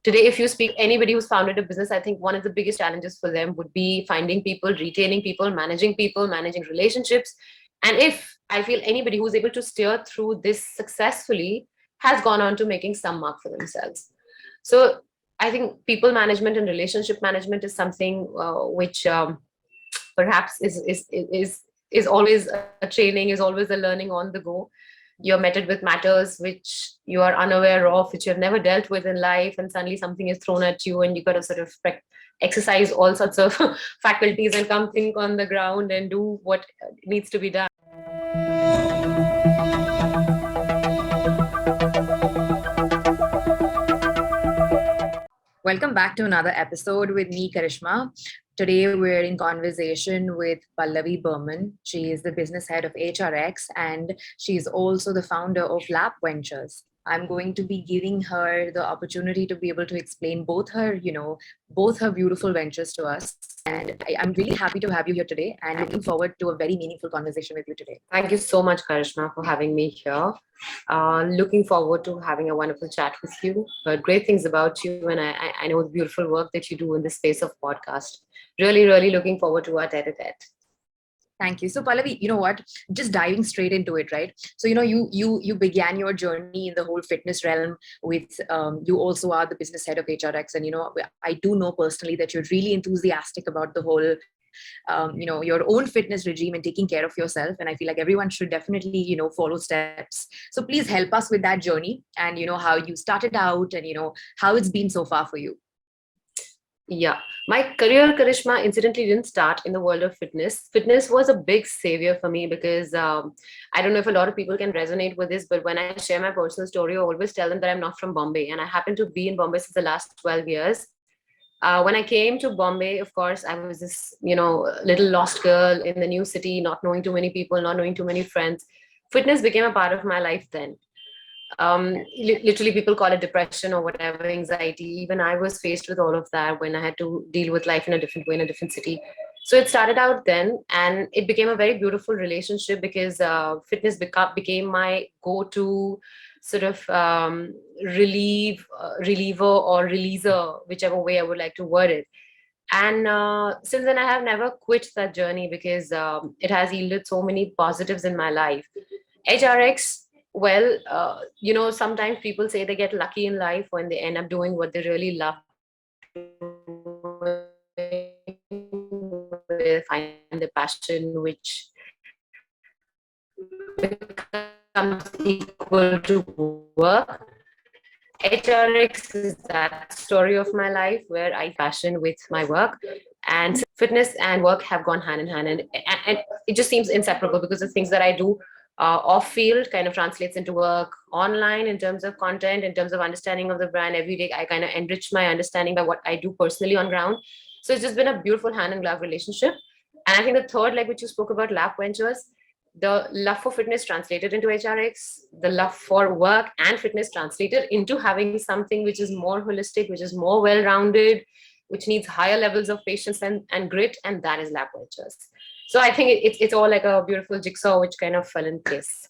Today, if you speak anybody who's founded a business, I think one of the biggest challenges for them would be finding people, retaining people, managing relationships. And if I feel anybody who's able to steer through this successfully has gone on to making some mark for themselves. So I think people management and relationship management is something which perhaps is always a training, is always a learning on the go. You're met with matters which you are unaware of, which you've never dealt with in life, and suddenly something is thrown at you, and you got to sort of exercise all sorts of faculties and come think on the ground and do what needs to be done. Welcome back to another episode with me, Karishma. Today, we're in conversation with Pallavi Barman. She is the business head of HRX and she's also the founder of Lap Ventures. I'm going to be giving her the opportunity to be able to explain both her beautiful ventures to us. And I'm really happy to have you here today and looking forward to a very meaningful conversation with you today. Thank you so much, Karishma, for having me here. Looking forward to having a wonderful chat with you. But great things about you, and I know the beautiful work that you do in the space of podcast. Really, really looking forward to our tete-a-tete. Thank you. So Pallavi, you know what? Just diving straight into it, right? So you began your journey in the whole fitness realm with you also are the business head of HRX, and I do know personally that you're really enthusiastic about the whole your own fitness regime and taking care of yourself. And I feel like everyone should definitely follow steps. So please help us with that journey and how you started out and how it's been so far for you. Yeah, my career, Karishma, incidentally didn't start in the world of fitness. Fitness was a big savior for me because I don't know if a lot of people can resonate with this, but when I share my personal story, I always tell them that I'm not from Bombay, and I happen to be in Bombay since the last 12 years. When I came to Bombay, of course, I was this, little lost girl in the new city, not knowing too many people, not knowing too many friends. Fitness became a part of my life then. Literally, people call it depression or whatever, anxiety. Even I was faced with all of that when I had to deal with life in a different way in a different city. So it started out then, and it became a very beautiful relationship because fitness became my go-to sort of reliever or releaser, whichever way I would like to word it. And since then, I have never quit that journey because it has yielded so many positives in my life. HRX, well, sometimes people say they get lucky in life when they end up doing what they really love doing, they find the passion which becomes equal to work. HRX is that story of my life where I passion with my work, and fitness and work have gone hand in hand, and it just seems inseparable because the things that I do off field kind of translates into work online in terms of content, in terms of understanding of the brand. Every day I kind of enrich my understanding by what I do personally on ground. So it's just been a beautiful hand in glove relationship. And I think the third leg which you spoke about, Lap Ventures, the love for fitness translated into HRX, the love for work and fitness translated into having something which is more holistic, which is more well-rounded, which needs higher levels of patience and grit, and that is Lap Ventures. So I think it's all like a beautiful jigsaw which kind of fell in place.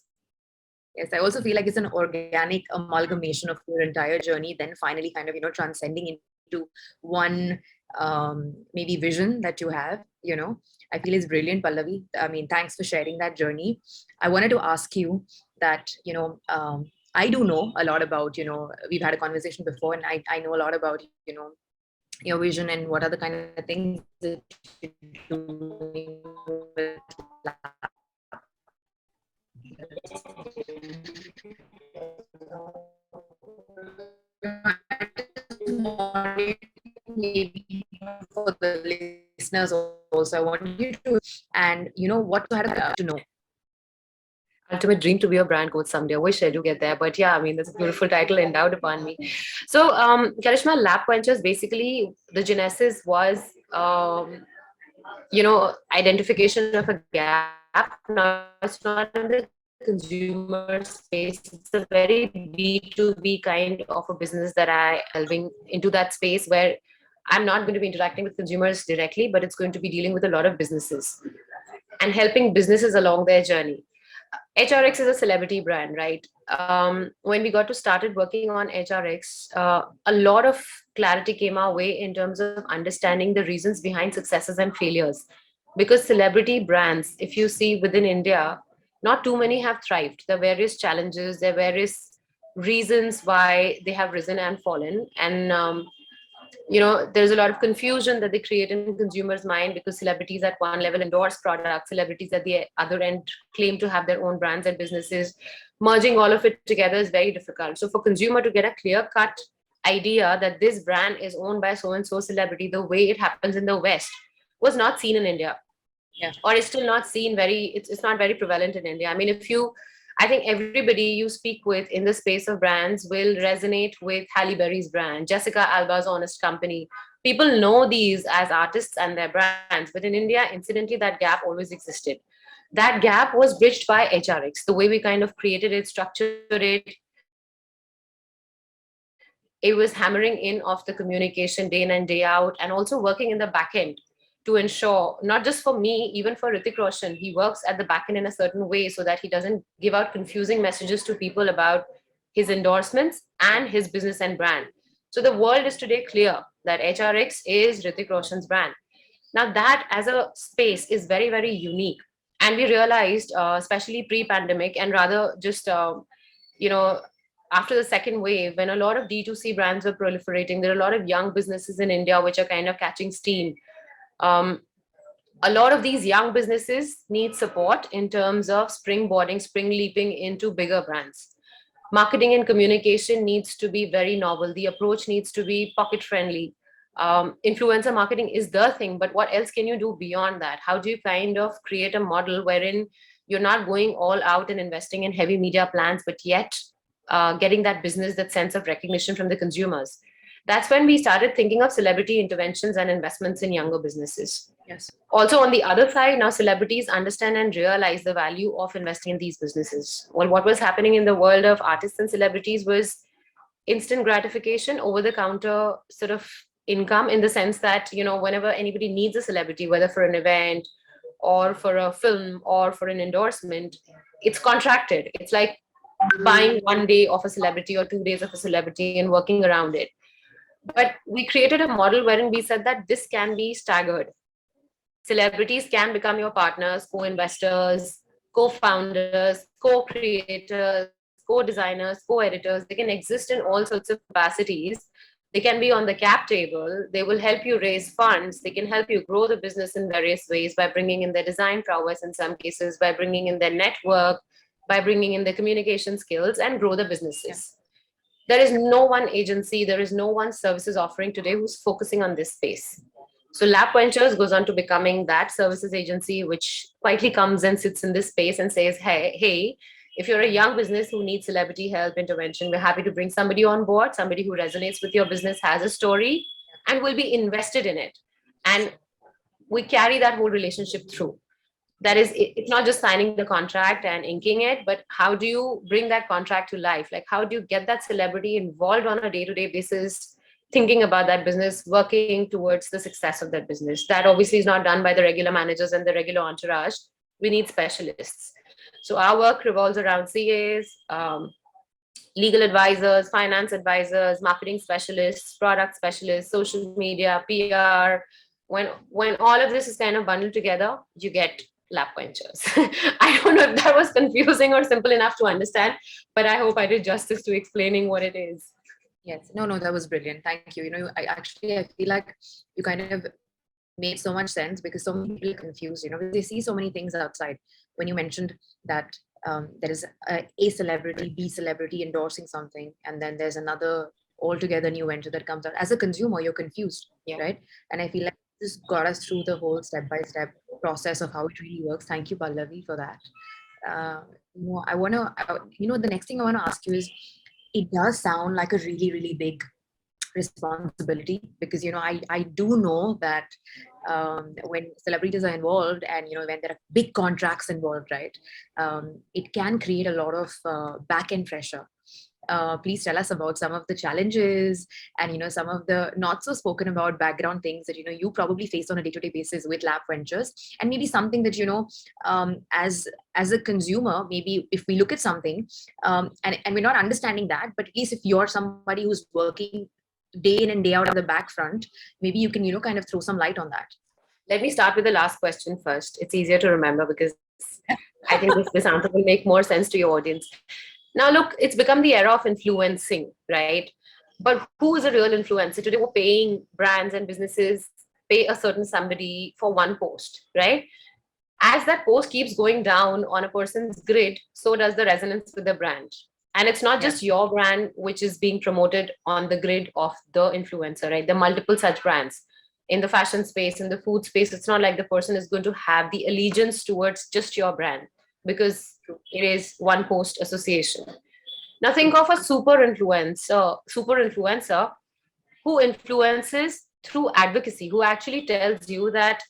Yes, I also feel like it's an organic amalgamation of your entire journey, then finally kind of, transcending into one maybe vision that you have, I feel is brilliant, Pallavi. I mean, thanks for sharing that journey. I wanted to ask you that, I do know a lot about, we've had a conversation before, and I know a lot about, your vision and what are the kind of things that you're doing with maybe for the listeners also, I want you to, and what you had to know. Ultimate dream to be a brand coach someday. I wish I do get there, but yeah, I mean, that's a beautiful title endowed upon me. So, Karishma, Lap Ventures, basically, the genesis was, identification of a gap. Now, it's not in the consumer space. It's a very B2B kind of a business that I delving into that space where I'm not going to be interacting with consumers directly, but it's going to be dealing with a lot of businesses and helping businesses along their journey. HRX is a celebrity brand, right? When we got to started working on HRX, a lot of clarity came our way in terms of understanding the reasons behind successes and failures. Because celebrity brands, if you see within India, not too many have thrived. There are various challenges, there are various reasons why they have risen and fallen. And there's a lot of confusion that they create in consumers mind, because celebrities at one level endorse products, celebrities at the other end claim to have their own brands and businesses. Merging all of it together is very difficult. So for consumer to get a clear cut idea that this brand is owned by so and so celebrity, the way it happens in the West, was not seen in India, Yeah. or it's still not seen very, it's not very prevalent in India. I mean, if you, I think everybody you speak with in the space of brands will resonate with Halle Berry's brand, Jessica Alba's Honest Company. People know these as artists and their brands, but in India, incidentally, that gap always existed. That gap was bridged by HRX, the way we kind of created it, structured it. It was hammering in of the communication day in and day out, and also working in the back end to ensure, not just for me, even for Hrithik Roshan, he works at the back end in a certain way so that he doesn't give out confusing messages to people about his endorsements and his business and brand. So the world is today clear that HRX is Hrithik Roshan's brand. Now that as a space is very, very unique. And we realized, especially pre-pandemic, and rather just you know after the second wave, when a lot of D2C brands were proliferating, there are a lot of young businesses in India which are kind of catching steam. um, a lot of these young businesses need support in terms of springboarding, spring leaping into bigger brands. Marketing and communication needs to be very novel. The approach needs to be pocket friendly. Influencer marketing is the thing, but what else can you do beyond that? How do you kind of create a model wherein you're not going all out and investing in heavy media plans, but yet getting that business, that sense of recognition from the consumers? That's when we started thinking of celebrity interventions and investments in younger businesses. Yes. Also, on the other side, now celebrities understand and realize the value of investing in these businesses. Well, what was happening in the world of artists and celebrities was instant gratification, over the counter sort of income, in the sense that, whenever anybody needs a celebrity, whether for an event or for a film or for an endorsement, it's contracted. It's like buying one day of a celebrity or 2 days of a celebrity and working around it. But we created a model wherein we said that this can be staggered. Celebrities can become your partners, co-investors, co-founders, co-creators, co-designers, co-editors. They can exist in all sorts of capacities. They can be on the cap table. They will help you raise funds. They can help you grow the business in various ways by bringing in their design prowess, in some cases, by bringing in their network, by bringing in their communication skills, and grow the Yeah. businesses. There is no one agency, there is no one services offering today who's focusing on this space. So Lab Ventures goes on to becoming that services agency, which quietly comes and sits in this space and says, hey, if you're a young business who needs celebrity help intervention, we're happy to bring somebody on board, somebody who resonates with your business, has a story, and will be invested in it. And we carry that whole relationship through. That is, it's not just signing the contract and inking it, but how do you bring that contract to life? Like, how do you get that celebrity involved on a day-to-day basis, thinking about that business, working towards the success of that business? That obviously is not done by the regular managers and the regular entourage. We need specialists. So our work revolves around CAs, legal advisors, finance advisors, marketing specialists, product specialists, social media, PR. When all of this is kind of bundled together, you get Lab Ventures. I don't know if that was confusing or simple enough to understand, but I hope I did justice to explaining what it is. Yes. No, no, that was brilliant. Thank you. I feel like you kind of made so much sense, because so many people are confused, because they see so many things outside. When you mentioned that there is a celebrity, B celebrity endorsing something, and then there's another altogether new venture that comes out. As a consumer, you're confused, Yeah. right? And I feel like this got us through the whole step-by-step process of how it really works. Thank you, Pallavi, for that. The next thing I want to ask you is, it does sound like a really, really big responsibility, because I do know that when celebrities are involved, and when there are big contracts involved, right, it can create a lot of back end pressure. Please tell us about some of the challenges and some of the not so spoken about background things that you probably face on a day-to-day basis with lab ventures, and maybe something that as a consumer, maybe if we look at something and we're not understanding that, but at least if you're somebody who's working day in and day out on the back front, maybe you can kind of throw some light on that. Let me start with the last question first. It's easier to remember because I think this answer will make more sense to your audience. Now, look, it's become the era of influencing, right? But who is a real influencer? Today, we're paying brands and businesses pay a certain somebody for one post, right? As that post keeps going down on a person's grid, so does the resonance with the brand. And it's not Yeah. just your brand which is being promoted on the grid of the influencer, right? There are multiple such brands in the fashion space, in the food space. It's not like the person is going to have the allegiance towards just your brand because it is one post association. Now think of a super influencer who influences through advocacy, who actually tells you that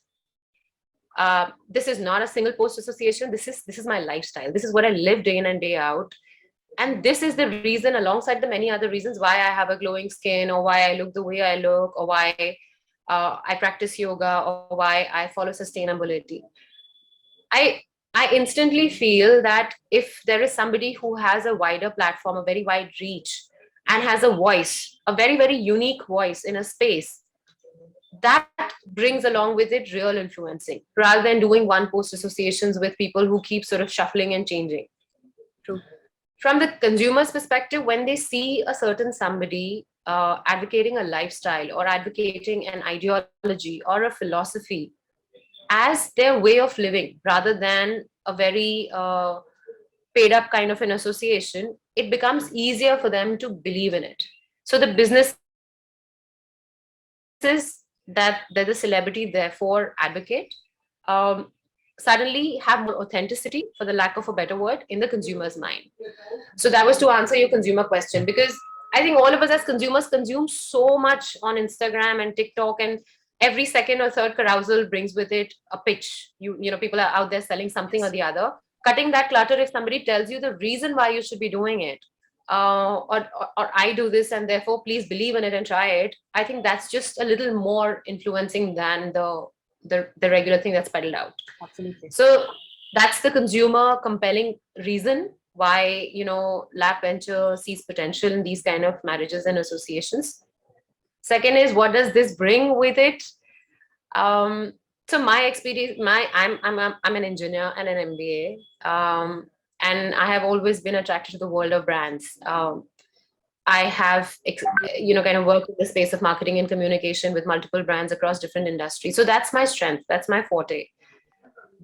this is not a single post association. This is my lifestyle. This is what I live day in and day out, and this is the reason, alongside the many other reasons, why I have a glowing skin, or why I look the way I look, or why I practice yoga, or why I follow sustainability. I i instantly feel that if there is somebody who has a wider platform, a very wide reach, and has a voice, a very, very unique voice in a space, that brings along with it real influencing, rather than doing one post associations with people who keep sort of shuffling and changing. True. From the consumer's perspective, when they see a certain somebody advocating a lifestyle or advocating an ideology or a philosophy as their way of living rather than a very paid up kind of an association, it becomes easier for them to believe in it. So the businesses that the celebrity therefore advocate suddenly have more authenticity, for the lack of a better word, in the consumer's mind. So that was to answer your consumer question, because I think all of us as consumers consume so much on Instagram and TikTok, and every second or third carousal brings with it a pitch. People are out there selling something or Yes. the other. Cutting that clutter, if somebody tells you the reason why you should be doing it, or I do this and therefore please believe in it and try it, I think that's just a little more influencing than the regular thing that's peddled out. Absolutely. So that's the consumer compelling reason why lab venture sees potential in these kind of marriages and associations. Second is, what does this bring with it? So my experience, I'm an engineer and an MBA, and I have always been attracted to the world of brands. I have, kind of worked in the space of marketing and communication with multiple brands across different industries. So that's my strength. That's my forte.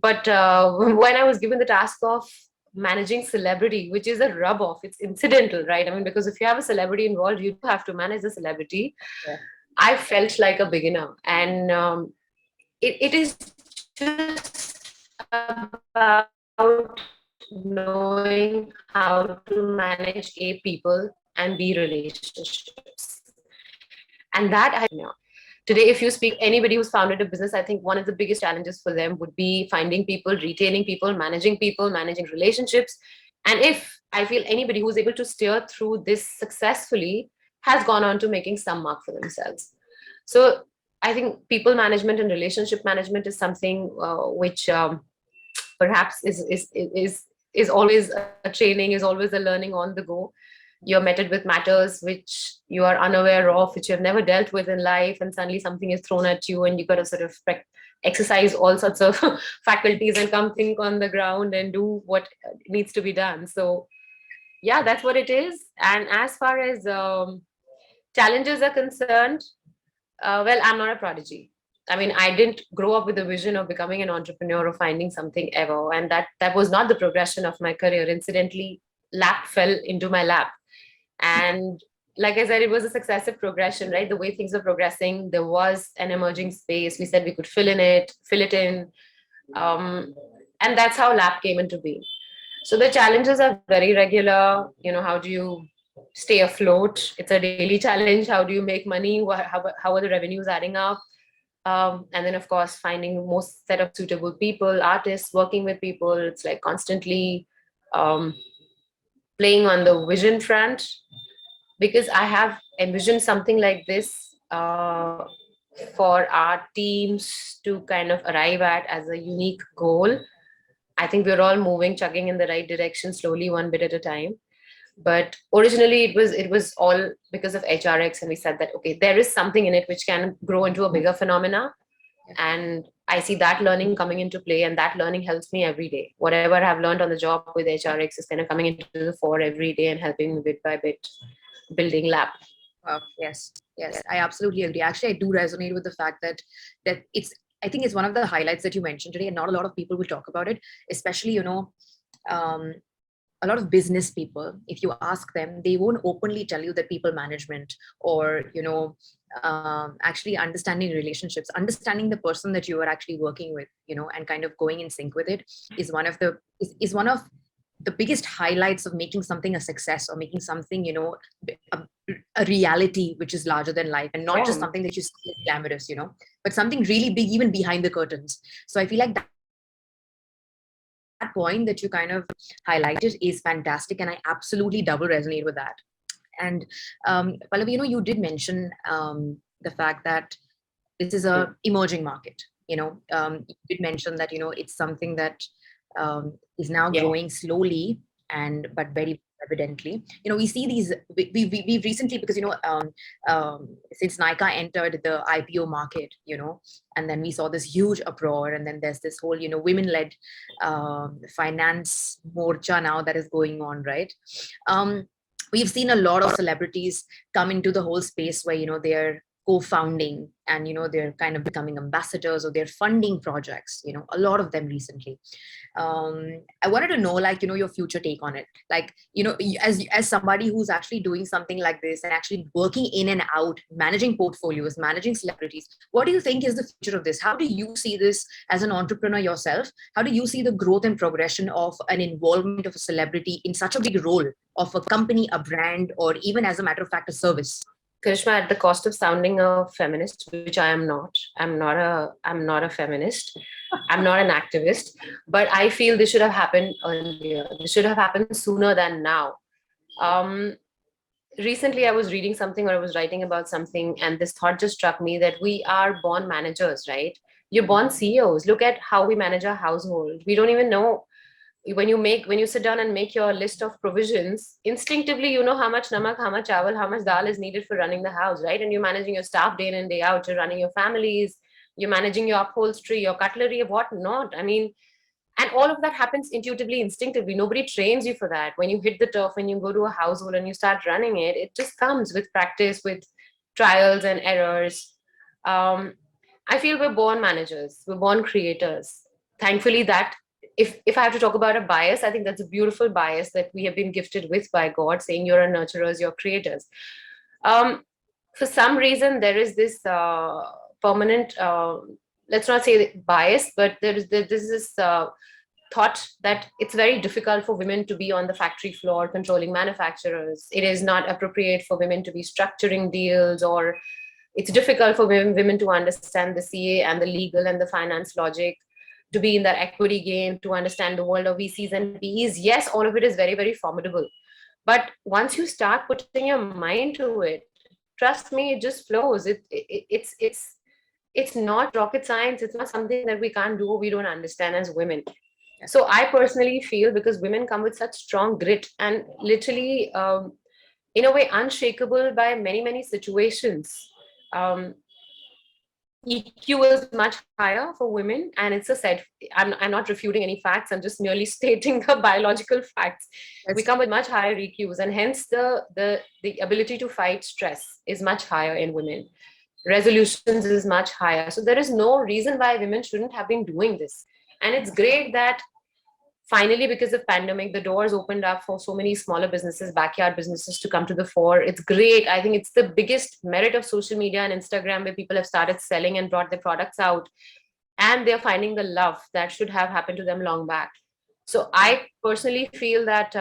But when I was given the task of managing celebrity, which is a rub off, it's incidental, right? I mean, because if you have a celebrity involved, you do have to manage the celebrity. Yeah. I felt like a beginner. And it is just about knowing how to manage A people and B relationships. And that I have learned as an entrepreneur. Today, if you speak anybody who's founded a business, I think one of the biggest challenges for them would be finding people, retaining people, managing relationships. And if I feel anybody who's able to steer through this successfully has gone on to making some mark for themselves. So I think people management and relationship management is something which perhaps is always a training, is always a learning on the go. You're met with matters which you are unaware of, which you have never dealt with in life, and suddenly something is thrown at you, and you got to sort of exercise all sorts of faculties and come think on the ground and do what needs to be done. So yeah, that's what it is. And as far as challenges are concerned, well, I'm not a prodigy. I mean, I didn't grow up with a vision of becoming an entrepreneur or finding something ever, and that was not the progression of my career. Incidentally, lap fell into my lap, and like I said, it was a successive progression, right? The way things were progressing, there was an emerging space. We said we could fill it in, and that's how lap came into being. So the challenges are very regular. How do you stay afloat? It's a daily challenge. How do you make money? How are the revenues adding up? And then, of course, finding most set of suitable people, artists, working with people. It's like constantly um, playing on the vision front, because I have envisioned something like this for our teams to kind of arrive at as a unique goal. I think we're all moving, chugging in the right direction slowly, one bit at a time. But originally, it was all because of HRX, and we said that okay, there is something in it which can grow into a bigger phenomena, and I see that learning coming into play, and that learning helps me every day. Whatever I've learned on the job with HRX is kind of coming into the fore every day and helping me bit by bit building lab. Wow. Yes. Yes. I absolutely agree. Actually, I do resonate with the fact that it's. I think it's one of the highlights that you mentioned today, and not a lot of people will talk about it. Especially, um, a lot of business people. If you ask them, they won't openly tell you that people management or actually understanding relationships, understanding the person that you are actually working with, and kind of going in sync with it is is one of the biggest highlights of making something a success, or making something a, a reality which is larger than life, and not just Yeah. something that you see as glamorous, but something really big even behind the curtains. So I feel like that point that you kind of highlighted is fantastic, and I absolutely double resonate with that. And Pallavi, you did mention the fact that this is a emerging market. You did mention that it's something that is now Yeah. growing slowly, and but very evidently. We see these. We recently, because since Nika entered the IPO market, and then we saw this huge uproar, and then there's this whole women-led finance morcha now that is going on, right? We've seen a lot of celebrities come into the whole space where they're co-founding, and they're kind of becoming ambassadors, or they're funding projects, a lot of them recently. I wanted to know, like, your future take on it, like, as somebody who's actually doing something like this, and actually working in and out, managing portfolios, managing celebrities, what do you think is the future of this? How do you see this as an entrepreneur yourself? How do you see the growth and progression of an involvement of a celebrity in such a big role of a company, a brand, or even, as a matter of fact, a service? Karishma, at the cost of sounding a feminist, which I am not. I'm not a feminist. I'm not an activist. But I feel this should have happened earlier. This should have happened sooner than now. Um, Recently, I was reading something, or I was writing about something, and this thought just struck me that we are born managers, right? You're born CEOs. Look at how we manage our household. We don't even know, when you sit down and make your list of provisions, instinctively you know how much namak, how much chawal, how much dal is needed for running the house, right? And you're managing your staff day in and day out. You're running your families, you're managing your upholstery, your cutlery, what not. I mean, and all of that happens intuitively, instinctively. Nobody trains you for that. When you hit the turf, when you go to a household and you start running it, it just comes with practice, with trials and errors. um, I feel we're born managers, we're born creators. Thankfully, that, if I have to talk about a bias, I think that's a beautiful bias that we have been gifted with by God, saying you're a nurturers, you're creators. Um, for some reason, there is this permanent, let's not say bias, but there's this thought that it's very difficult for women to be on the factory floor controlling manufacturers. It is not appropriate for women to be structuring deals, or it's difficult for women to understand the CA and the legal and the finance logic, to be in that equity game, to understand the world of VCs and PEs. Yes, all of it is very, very formidable. But once you start putting your mind to it, trust me, it just flows. It's not rocket science. It's not something that we can't do or we don't understand as women. So I personally feel, because women come with such strong grit and literally, in a way, unshakable by many, many situations. Um, EQ is much higher for women, and it's a said. I'm not refuting any facts. I'm just merely stating the biological facts. We That's come with much higher EQs, and hence the ability to fight stress is much higher in women. Resolutions is much higher. So there is no reason why women shouldn't have been doing this. And it's great that finally, because of pandemic, the doors opened up for so many smaller businesses, backyard businesses, to come to the fore. It's great. I think it's the biggest merit of social media and Instagram, where people have started selling and brought their products out, and they're finding the love that should have happened to them long back. So I personally feel that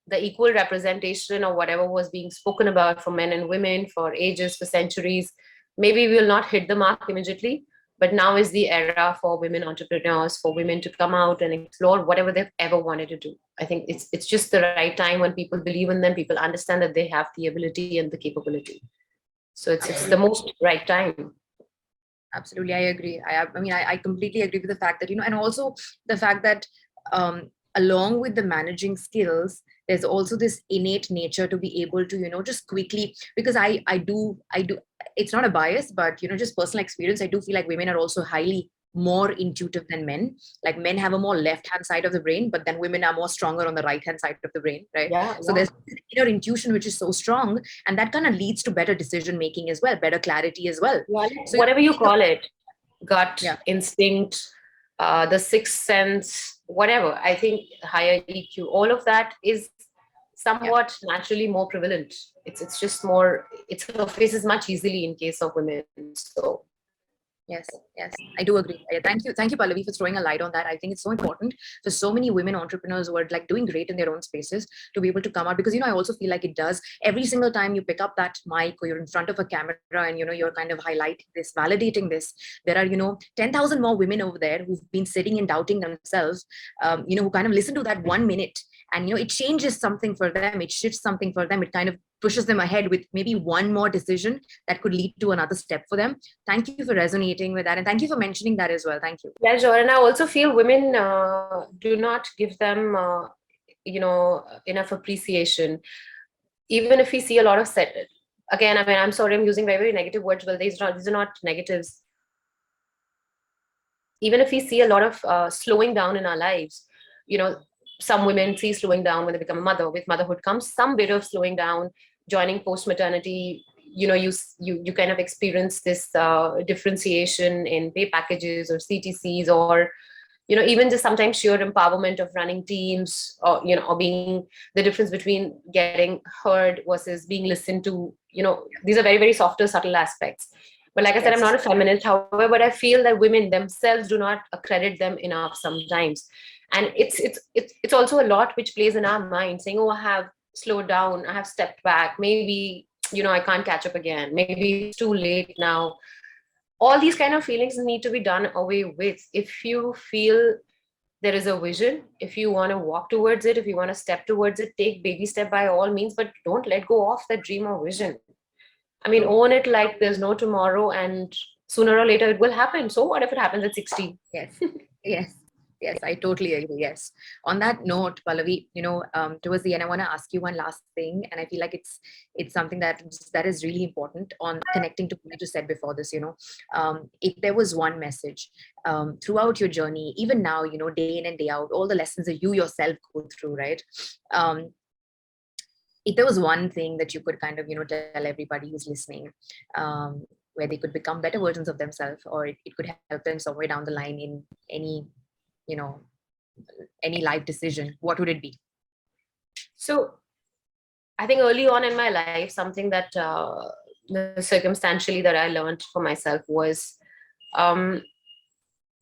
the equal representation, or whatever was being spoken about for men and women for ages, for centuries, maybe we will not hit the mark immediately, but now is the era for women entrepreneurs, for women to come out and explore whatever they've ever wanted to do. I think it's just the right time when people believe in them, people understand that they have the ability and the capability. So it's the Absolutely. most right time. Absolutely, I agree. I mean, I completely agree with the fact that, and also the fact that along with the managing skills, there's also this innate nature to be able to, just quickly, because I do, it's not a bias, but, just personal experience, I do feel like women are also highly more intuitive than men. Like men have a more left hand side of the brain, but then women are more stronger on the right hand side of the brain, right? Yeah, So yeah. there's this inner intuition which is so strong, and that kind of leads to better decision making as well, better clarity as well. Yeah, So whatever you call it, gut, yeah, instinct, the sixth sense, whatever. I think higher EQ, all of that is yeah. somewhat naturally more prevalent. It's just more, it surfaces much easily in case of women. So Yes, yes, I do agree. Yeah, thank you, Pallavi, for throwing a light on that. I think it's so important for so many women entrepreneurs who are like doing great in their own spaces to be able to come out, because I also feel like it does every single time you pick up that mic or you're in front of a camera and you're kind of highlighting this, validating this. There are 10,000 more women over there who've been sitting and doubting themselves, who kind of listen to that 1 minute, and it changes something for them, it shifts something for them, it kind of pushes them ahead with maybe one more decision that could lead to another step for them. Thank you for resonating with that, and thank you for mentioning that as well. Thank you. yeah, sure. And I also feel women do not give them, enough appreciation. Even if we see a lot of set, again, I mean, I'm sorry, I'm using very, very negative words. Well, these are not negatives. Even if we see a lot of slowing down in our lives, you know, some women see slowing down when they become a mother. With motherhood comes some bit of slowing down, joining post maternity. You kind of experience this differentiation in pay packages or CTCs, or even just sometimes sheer empowerment of running teams, or being the difference between getting heard versus being listened to. These are very, very softer, subtle aspects. But like I said, I'm not Yes. a feminist, however, but I feel that women themselves do not accredit them enough sometimes. And it's also a lot which plays in our mind, saying, oh, I have slowed down, I have stepped back, maybe I can't catch up again, maybe it's too late now. All these kind of feelings need to be done away with. If you feel there is a vision, if you want to walk towards it, if you want to step towards it, take baby step by all means, but don't let go of that dream or vision. I mean, True. own it like there's no tomorrow, and sooner or later it will happen. So what if it happens at 60? Yes. Yes. Yes, I totally agree. Yes. On that note, Pallavi, towards the end, I want to ask you one last thing, and I feel like it's something that is really important on connecting to what you just said before this. If there was one message throughout your journey, even now, day in and day out, all the lessons that you yourself go through, right? Um, if there was one thing that you could kind of tell everybody who's listening, where they could become better versions of themselves, or it could help them somewhere down the line in any you know any life decision, what would it be? So I think early on in my life, something that circumstantially that I learned for myself was, um,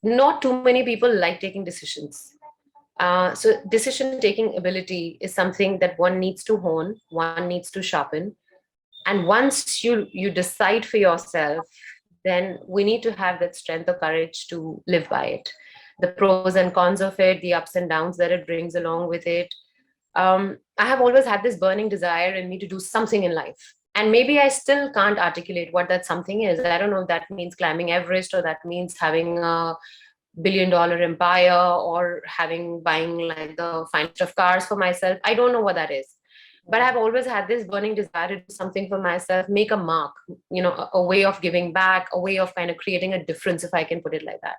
not too many people like taking decisions. So decision taking ability is something that one needs to hone, one needs to sharpen. And once you decide for yourself, then we need to have that strength or courage to live by it. The pros and cons of it, the ups and downs that it brings along with it. I have always had this burning desire in me to do something in life. And maybe I still can't articulate what that something is. I don't know if that means climbing Everest, or that means having a billion-dollar empire, or buying like the finest of cars for myself. I don't know what that is. But I've always had this burning desire to do something for myself, make a mark, a way of giving back, a way of kind of creating a difference, if I can put it like that.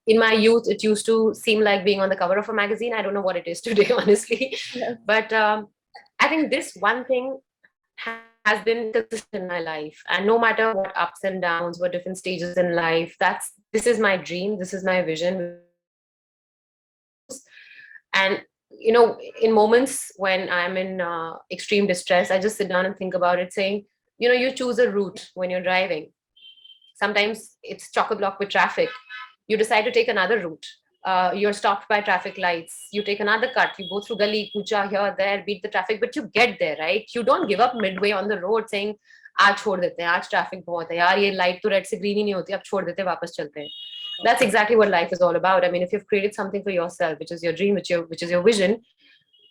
In my youth, it used to seem like being on the cover of a magazine. I don't know what it is today, honestly. Yes. But I think this one thing has been consistent in my life. And no matter what ups and downs, what different stages in life, this is my dream, this is my vision, which I want to pursue. And in moments when I'm in extreme distress, I just sit down and think about it, saying, you choose a route when you're driving. Sometimes it's chock-a-block with traffic. You decide to take another route. You're stopped by traffic lights. You take another cut. You go through gully, kucha, here, there, beat the traffic, but you get there, right? You don't give up midway on the road saying, आज छोड़ देते हैं, आज traffic बहुत है यार, ये light तो रेड से ग्रीन ही नहीं होती, अब छोड़ देते हैं, वापस चलते हैं. that's exactly what life is all about. I mean, if you've created something for yourself, which is your dream, which is your vision,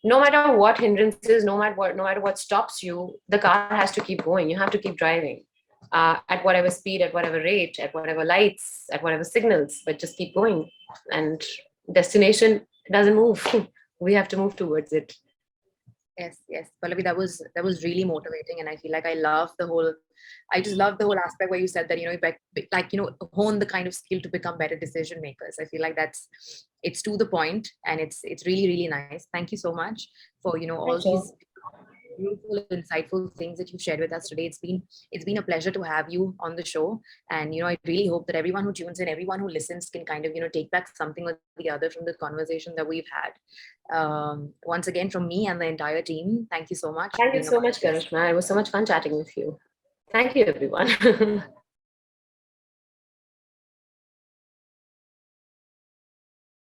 no matter what hindrances, no matter what stops you, the car has to keep going. You have to keep driving at whatever speed, at whatever rate, at whatever lights, at whatever signals, but just keep going. And destination doesn't move. We have to move towards it. Yes, yes, Pallavi, that was really motivating, and I feel like I love the whole. I just love the whole aspect where you said that like hone the kind of skill to become better decision makers. I feel like it's to the point, and it's really really nice. Thank you so much for all Thank you. these beautiful, insightful things that you've shared with us today. It's been a pleasure to have you on the show, and I really hope that everyone who tunes in, everyone who listens, can kind of take back something or the other from the conversation that we've had. Once again, from me and the entire team, thank you so much for Thank you being a so part of much, this. Karishma. It was so much fun chatting with you. Thank you, everyone.